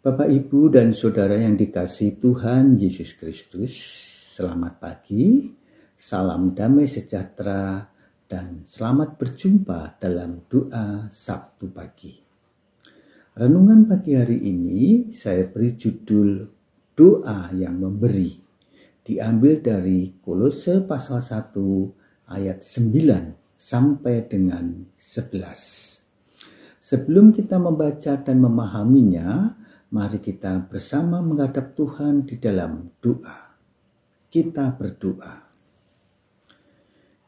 Bapak, Ibu, dan Saudara yang dikasihi Tuhan Yesus Kristus, selamat pagi, salam damai sejahtera, dan selamat berjumpa dalam doa Sabtu pagi. Renungan pagi hari ini saya beri judul Doa yang Memberi, diambil dari Kolose pasal 1 ayat 9 sampai dengan 11. Sebelum kita membaca dan memahaminya, mari kita bersama menghadap Tuhan di dalam doa. Kita berdoa.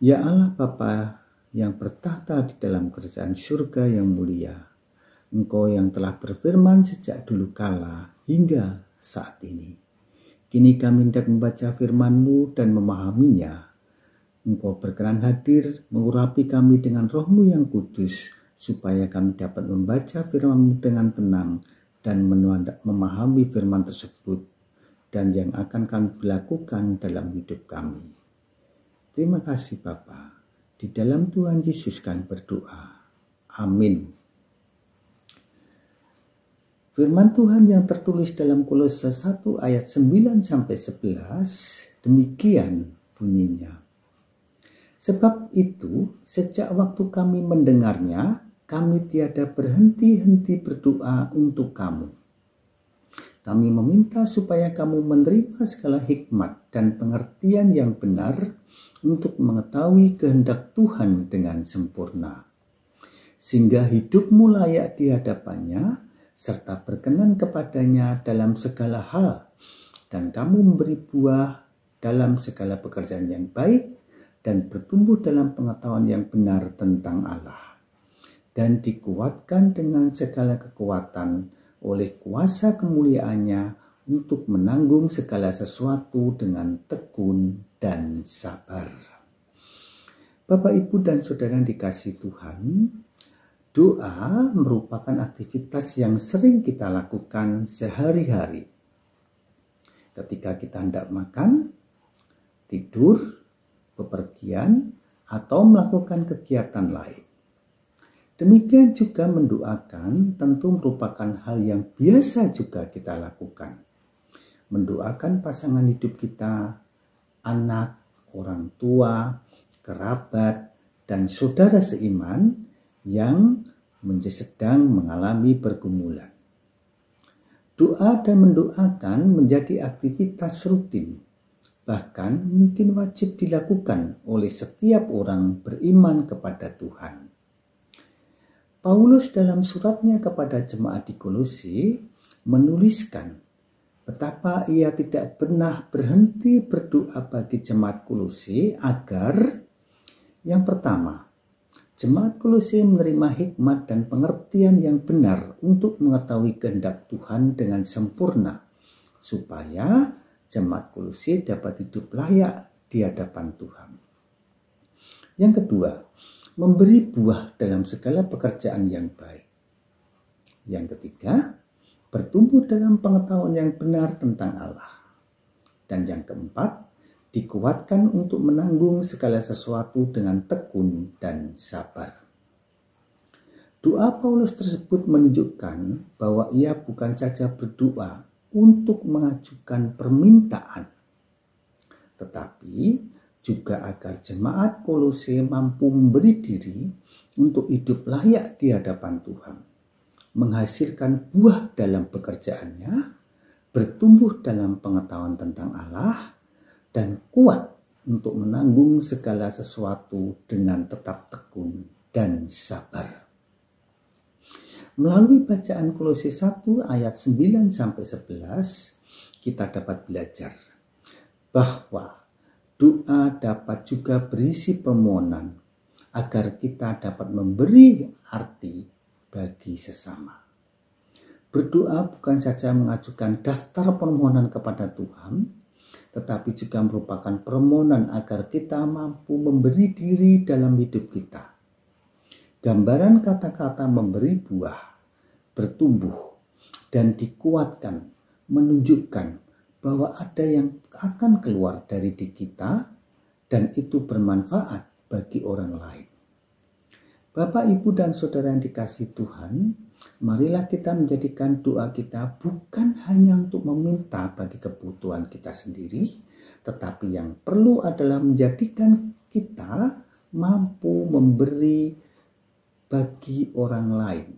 Ya Allah Bapa yang bertahta di dalam kerajaan surga yang mulia, Engkau yang telah berfirman sejak dulu kala hingga saat ini. Kini kami hendak membaca firman-Mu dan memahaminya. Engkau berkenan hadir mengurapi kami dengan Roh-Mu yang kudus, supaya kami dapat membaca firman-Mu dengan tenang dan memahami firman tersebut dan yang akan kami lakukan dalam hidup kami. Terima kasih Bapa. Di dalam Tuhan Yesus kami berdoa. Amin. Firman Tuhan yang tertulis dalam Kolose 1 ayat 9 sampai 11 demikian bunyinya. Sebab itu, sejak waktu kami mendengarnya, kami tiada berhenti-henti berdoa untuk kamu. Kami meminta supaya kamu menerima segala hikmat dan pengertian yang benar untuk mengetahui kehendak Tuhan dengan sempurna. Sehingga hidupmu layak di hadapannya, serta berkenan kepadanya dalam segala hal. Dan kamu memberi buah dalam segala pekerjaan yang baik dan bertumbuh dalam pengetahuan yang benar tentang Allah. Dan dikuatkan dengan segala kekuatan oleh kuasa kemuliaannya untuk menanggung segala sesuatu dengan tekun dan sabar. Bapak, Ibu, dan Saudara yang dikasihi Tuhan, doa merupakan aktivitas yang sering kita lakukan sehari-hari. Ketika kita hendak makan, tidur, bepergian, atau melakukan kegiatan lain. Demikian juga mendoakan tentu merupakan hal yang biasa juga kita lakukan. Mendoakan pasangan hidup kita, anak, orang tua, kerabat, dan saudara seiman yang sedang mengalami pergumulan. Doa dan mendoakan menjadi aktivitas rutin, bahkan mungkin wajib dilakukan oleh setiap orang beriman kepada Tuhan. Paulus dalam suratnya kepada jemaat di Kolose menuliskan betapa ia tidak pernah berhenti berdoa bagi jemaat Kolose agar yang pertama, jemaat Kolose menerima hikmat dan pengertian yang benar untuk mengetahui kehendak Tuhan dengan sempurna, supaya jemaat Kolose dapat hidup layak di hadapan Tuhan. Yang kedua, memberi buah dalam segala pekerjaan yang baik. Yang ketiga, bertumbuh dalam pengetahuan yang benar tentang Allah. Dan yang keempat, dikuatkan untuk menanggung segala sesuatu dengan tekun dan sabar. Doa Paulus tersebut menunjukkan bahwa ia bukan saja berdoa untuk mengajukan permintaan, tetapi juga agar jemaat Kolose mampu memberi diri untuk hidup layak di hadapan Tuhan, menghasilkan buah dalam pekerjaannya, bertumbuh dalam pengetahuan tentang Allah, dan kuat untuk menanggung segala sesuatu dengan tetap tekun dan sabar. Melalui bacaan Kolose 1 ayat 9 sampai 11, kita dapat belajar bahwa doa dapat juga berisi permohonan agar kita dapat memberi arti bagi sesama. Berdoa bukan saja mengajukan daftar permohonan kepada Tuhan, tetapi juga merupakan permohonan agar kita mampu memberi diri dalam hidup kita. Gambaran kata-kata memberi buah, bertumbuh, dan dikuatkan menunjukkan bahwa ada yang akan keluar dari diri kita dan itu bermanfaat bagi orang lain. Bapak, Ibu, dan Saudara yang dikasihi Tuhan, marilah kita menjadikan doa kita bukan hanya untuk meminta bagi kebutuhan kita sendiri, tetapi yang perlu adalah menjadikan kita mampu memberi bagi orang lain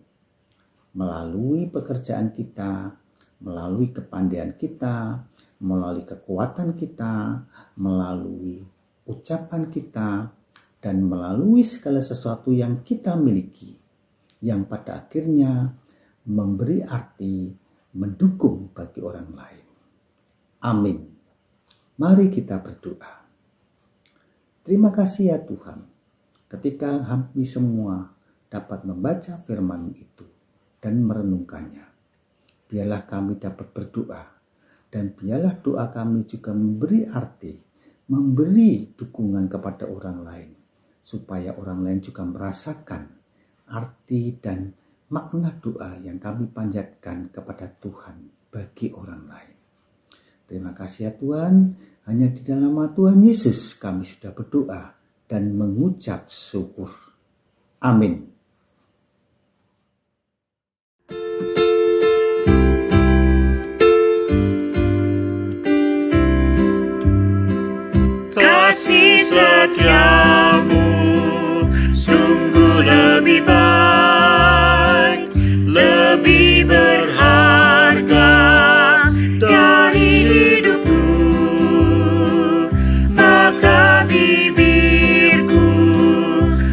melalui pekerjaan kita, melalui kepandaian kita, melalui kekuatan kita, melalui ucapan kita, dan melalui segala sesuatu yang kita miliki, yang pada akhirnya memberi arti mendukung bagi orang lain. Amin. Mari kita berdoa. Terima kasih ya Tuhan, ketika kami semua dapat membaca firman itu dan merenungkannya. Biarlah kami dapat berdoa, dan biarlah doa kami juga memberi arti, memberi dukungan kepada orang lain, supaya orang lain juga merasakan arti dan makna doa yang kami panjatkan kepada Tuhan bagi orang lain. Terima kasih ya Tuhan, hanya di dalam nama Tuhan Yesus kami sudah berdoa dan mengucap syukur. Amin. Kasih setiamu sungguh lebih baik, lebih berharga dari hidupku. Maka bibirku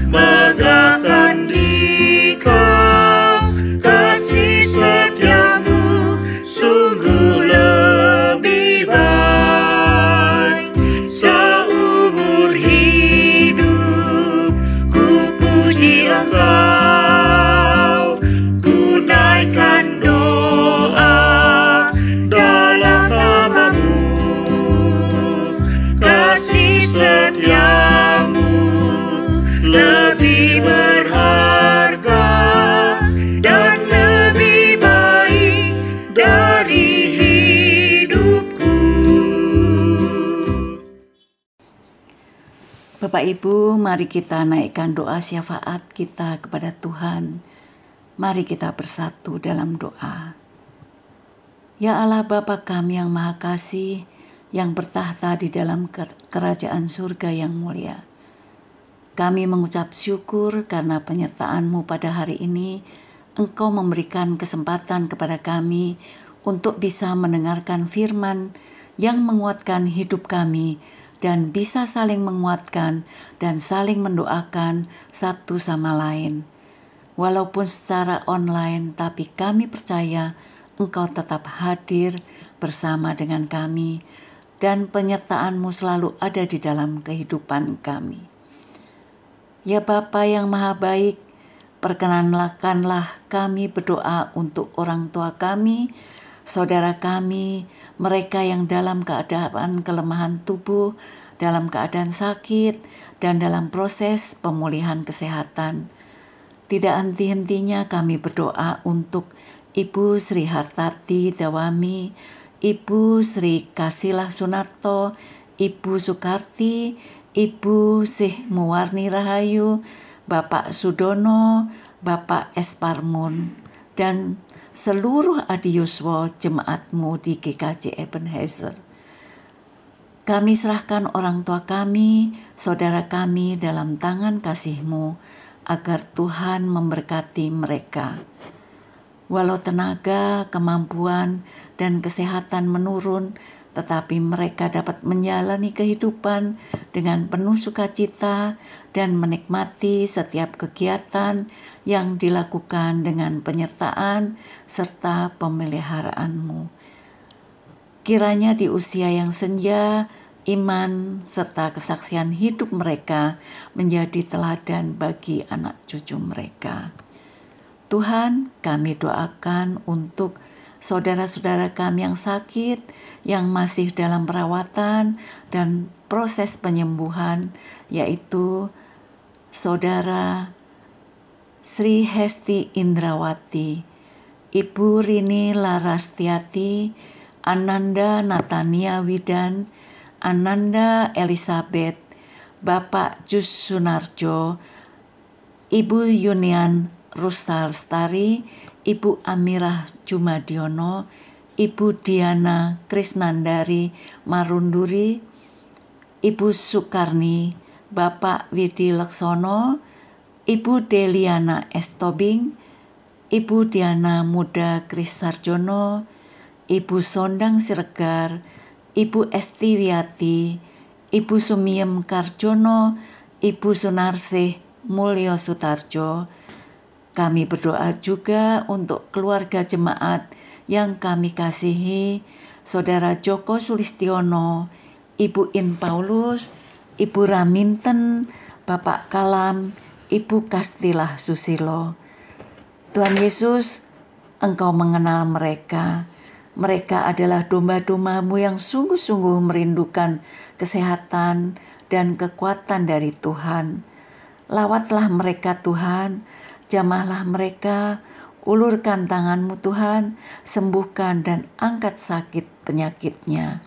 megahkan di kau. Kasih setiamu sungguh lebih baik. Seumur hidup ku puji Engkau, ku naikkan doa dalam nama-Mu. Kasih setiamu lebih berharga dan lebih baik dari hidupku. Bapak Ibu, mari kita naikkan doa syafaat kita kepada Tuhan. Mari kita bersatu dalam doa. Ya Allah Bapa kami yang Maha Kasih, yang bertahta di dalam kerajaan surga yang mulia. Kami mengucap syukur karena penyertaan-Mu pada hari ini. Engkau memberikan kesempatan kepada kami untuk bisa mendengarkan firman yang menguatkan hidup kami dan bisa saling menguatkan dan saling mendoakan satu sama lain. Walaupun secara online, tapi kami percaya Engkau tetap hadir bersama dengan kami dan penyertaan-Mu selalu ada di dalam kehidupan kami. Ya Bapa yang Maha Baik, perkenankanlah kami berdoa untuk orang tua kami, saudara kami, mereka yang dalam keadaan kelemahan tubuh, dalam keadaan sakit, dan dalam proses pemulihan kesehatan. Tidak henti-hentinya kami berdoa untuk Ibu Sri Hartati Dawami, Ibu Sri Kasilah Sunarto, Ibu Sukarti, Ibu Sih Muwarni Rahayu, Bapak Sudono, Bapak Esparmun, dan seluruh adiuswa jemaat-Mu di GKJ Ebenezer. Kami serahkan orang tua kami, saudara kami dalam tangan kasih-Mu, agar Tuhan memberkati mereka. Walau tenaga, kemampuan, dan kesehatan menurun, tetapi mereka dapat menjalani kehidupan dengan penuh sukacita dan menikmati setiap kegiatan yang dilakukan dengan penyertaan serta pemeliharaan-Mu. Kiranya di usia yang senja, iman serta kesaksian hidup mereka menjadi teladan bagi anak cucu mereka. Tuhan, kami doakan untuk saudara-saudara kami yang sakit, yang masih dalam perawatan dan proses penyembuhan, yaitu Saudara Sri Hesti Indrawati, Ibu Rini Larastiati, Ananda Natania Widan, Ananda Elizabeth, Bapak Jus Sunarjo, Ibu Yunian Rusta Lestari, Ibu Amirah Jumadiono, Ibu Diana Krisnandari Marunduri, Ibu Sukarni, Bapak Widi Leksono, Ibu Deliana S. Tobing, Ibu Diana Muda Kris Sarjono, Ibu Sondang Siregar, Ibu Esti Wiati, Ibu Sumiem Karjono, Ibu Sunarsih Mulyo Sutarjo. Kami berdoa juga untuk keluarga jemaat yang kami kasihi, Saudara Joko Sulistiono, Ibu In Paulus, Ibu Raminten, Bapak Kalam, Ibu Kastilah Susilo. Tuhan Yesus, Engkau mengenal mereka. Mereka adalah domba-domba-Mu yang sungguh-sungguh merindukan kesehatan dan kekuatan dari Tuhan. Lawatlah mereka Tuhan, jamahlah mereka, ulurkan tangan-Mu Tuhan, sembuhkan dan angkat sakit penyakitnya.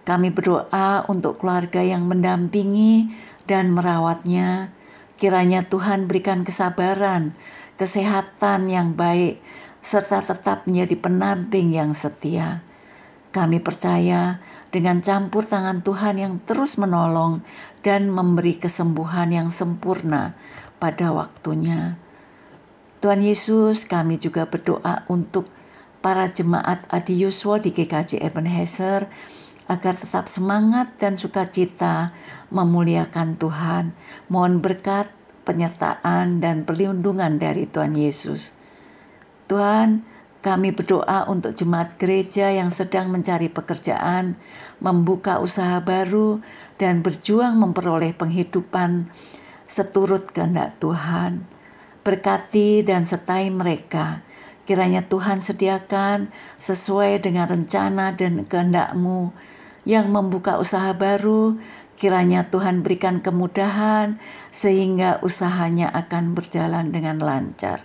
Kami berdoa untuk keluarga yang mendampingi dan merawatnya. Kiranya Tuhan berikan kesabaran, kesehatan yang baik, serta tetap menjadi pendamping yang setia. Kami percaya dengan campur tangan Tuhan yang terus menolong dan memberi kesembuhan yang sempurna pada waktunya. Tuhan Yesus, kami juga berdoa untuk para jemaat Adi Yuswo di GKJ Ebenezer agar tetap semangat dan sukacita memuliakan Tuhan. Mohon berkat, penyertaan, dan perlindungan dari Tuhan Yesus. Tuhan, kami berdoa untuk jemaat gereja yang sedang mencari pekerjaan, membuka usaha baru, dan berjuang memperoleh penghidupan seturut kehendak Tuhan. Berkati dan sertai mereka. Kiranya Tuhan sediakan sesuai dengan rencana dan kehendak-Mu yang membuka usaha baru. Kiranya Tuhan berikan kemudahan sehingga usahanya akan berjalan dengan lancar.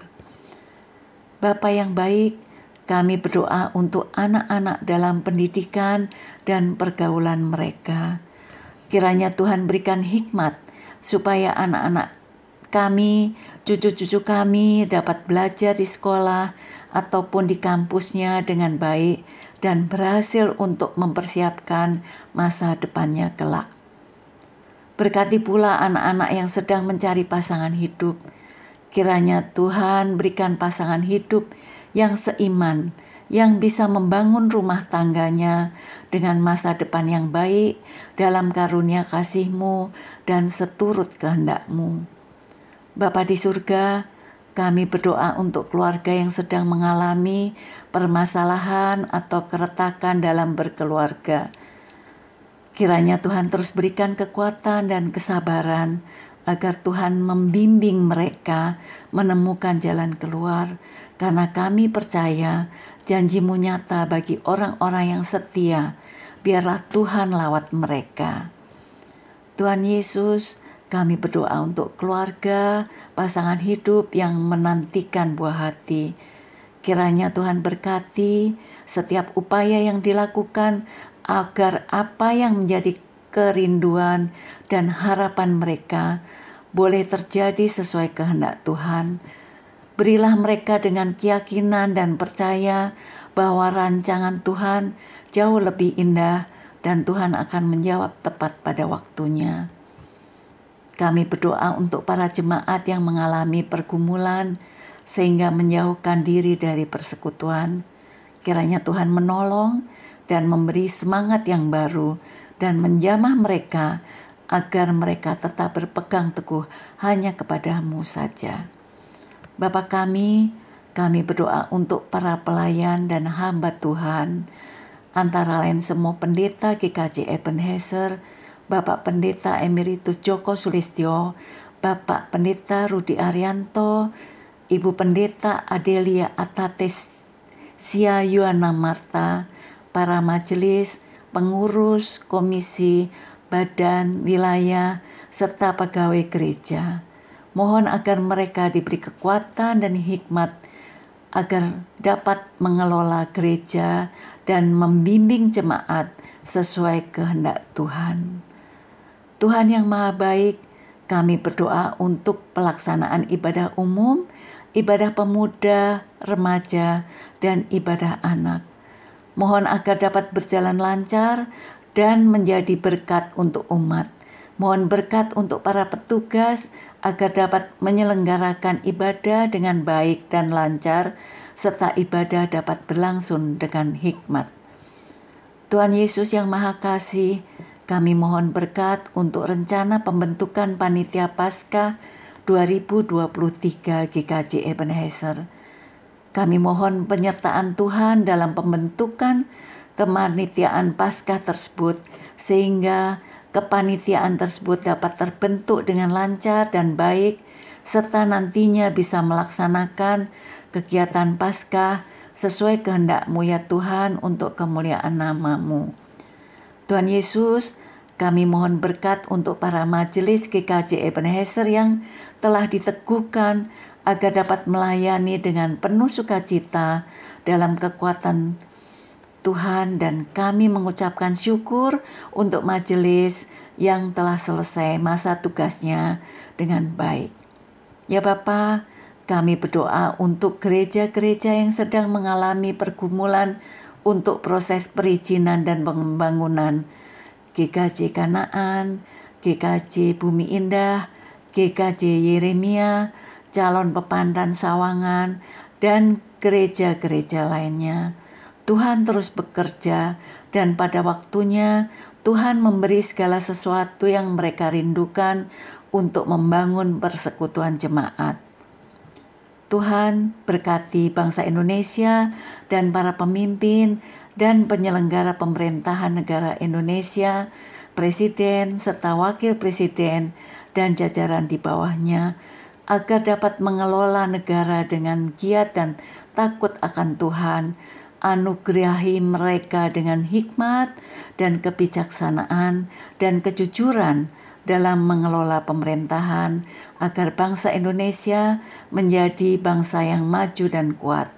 Bapa yang baik, kami berdoa untuk anak-anak dalam pendidikan dan pergaulan mereka. Kiranya Tuhan berikan hikmat supaya anak-anak kami, cucu-cucu kami dapat belajar di sekolah ataupun di kampusnya dengan baik dan berhasil untuk mempersiapkan masa depannya kelak. Berkati pula anak-anak yang sedang mencari pasangan hidup. Kiranya Tuhan berikan pasangan hidup yang seiman, yang bisa membangun rumah tangganya dengan masa depan yang baik dalam karunia kasih-Mu dan seturut kehendak-Mu. Bapa di surga, kami berdoa untuk keluarga yang sedang mengalami permasalahan atau keretakan dalam berkeluarga. Kiranya Tuhan terus berikan kekuatan dan kesabaran agar Tuhan membimbing mereka menemukan jalan keluar, karena kami percaya janji-Mu nyata bagi orang-orang yang setia. Biarlah Tuhan lawat mereka. Tuhan Yesus, kami berdoa untuk keluarga, pasangan hidup yang menantikan buah hati. Kiranya Tuhan berkati setiap upaya yang dilakukan agar apa yang menjadi kerinduan dan harapan mereka boleh terjadi sesuai kehendak Tuhan. Berilah mereka dengan keyakinan dan percaya bahwa rancangan Tuhan jauh lebih indah dan Tuhan akan menjawab tepat pada waktunya. Kami berdoa untuk para jemaat yang mengalami pergumulan sehingga menjauhkan diri dari persekutuan. Kiranya Tuhan menolong dan memberi semangat yang baru dan menjamah mereka agar mereka tetap berpegang teguh hanya kepada-Mu saja. Bapa kami berdoa untuk para pelayan dan hamba Tuhan, antara lain semua pendeta GKJ Ebenezer, Bapak Pendeta Emeritus Joko Sulistyo, Bapak Pendeta Rudi Arianto, Ibu Pendeta Adelia Atates Sia Yuana Marta, para majelis, pengurus, komisi, badan, wilayah, serta pegawai gereja. Mohon agar mereka diberi kekuatan dan hikmat agar dapat mengelola gereja dan membimbing jemaat sesuai kehendak Tuhan. Tuhan yang Maha Baik, Kami berdoa untuk pelaksanaan ibadah umum, ibadah pemuda, remaja, dan ibadah anak. Mohon agar dapat berjalan lancar dan menjadi berkat untuk umat. Mohon berkat untuk para petugas agar dapat menyelenggarakan ibadah dengan baik dan lancar, serta ibadah dapat berlangsung dengan hikmat. Tuhan Yesus yang Maha Kasih, kami mohon berkat untuk rencana pembentukan Panitia Paskah 2023 GKJ Ebenezer. Kami mohon penyertaan Tuhan dalam pembentukan kepanitiaan Paskah tersebut, sehingga kepanitiaan tersebut dapat terbentuk dengan lancar dan baik, serta nantinya bisa melaksanakan kegiatan Paskah sesuai kehendak-Mu ya Tuhan, untuk kemuliaan nama-Mu. Tuhan Yesus, kami mohon berkat untuk para majelis GKJ Ebenezer yang telah diteguhkan agar dapat melayani dengan penuh sukacita dalam kekuatan Tuhan, dan kami mengucapkan syukur untuk majelis yang telah selesai masa tugasnya dengan baik. Ya Bapa, kami berdoa untuk gereja-gereja yang sedang mengalami pergumulan untuk proses perizinan dan pembangunan. GKJ Kanaan, GKJ Bumi Indah, GKJ Yeremia, Calon Pepandan Sawangan, dan gereja-gereja lainnya. Tuhan terus bekerja, dan pada waktunya Tuhan memberi segala sesuatu yang mereka rindukan untuk membangun persekutuan jemaat. Tuhan berkati bangsa Indonesia dan para pemimpin dan penyelenggara pemerintahan negara Indonesia, Presiden serta Wakil Presiden dan jajaran di bawahnya, agar dapat mengelola negara dengan giat dan takut akan Tuhan. Anugerahi mereka dengan hikmat dan kebijaksanaan dan kejujuran dalam mengelola pemerintahan, agar bangsa Indonesia menjadi bangsa yang maju dan kuat.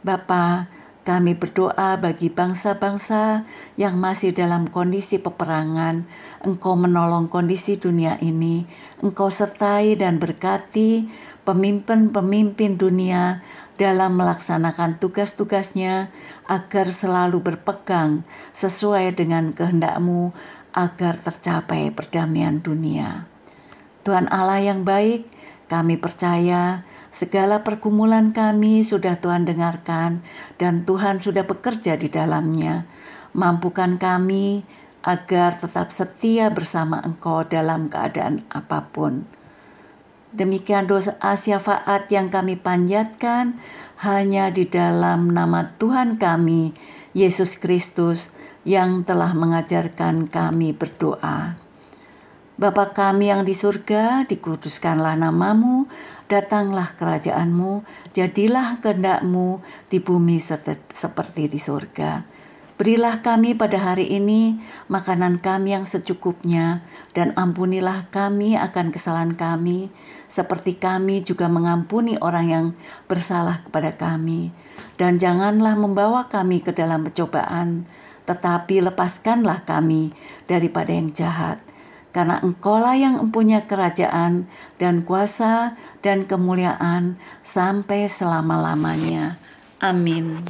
Bapa, kami berdoa bagi bangsa-bangsa yang masih dalam kondisi peperangan. Engkau menolong kondisi dunia ini. Engkau sertai dan berkati pemimpin-pemimpin dunia dalam melaksanakan tugas-tugasnya, agar selalu berpegang sesuai dengan kehendak-Mu, agar tercapai perdamaian dunia. Tuhan Allah yang baik, kami percaya segala pergumulan kami sudah Tuhan dengarkan, dan Tuhan sudah bekerja di dalamnya. Mampukan kami agar tetap setia bersama Engkau dalam keadaan apapun. Demikian doa syafaat yang kami panjatkan hanya di dalam nama Tuhan kami, Yesus Kristus, yang telah mengajarkan kami berdoa. Bapa kami yang di surga, dikuduskanlah nama-Mu, datanglah kerajaan-Mu, jadilah kehendak-Mu di bumi seperti di surga. Berilah kami pada hari ini makanan kami yang secukupnya, dan ampunilah kami akan kesalahan kami, seperti kami juga mengampuni orang yang bersalah kepada kami. Dan janganlah membawa kami ke dalam pencobaan, tetapi lepaskanlah kami daripada yang jahat. Karena Engkaulah yang mempunyai kerajaan dan kuasa dan kemuliaan sampai selama-lamanya. Amin.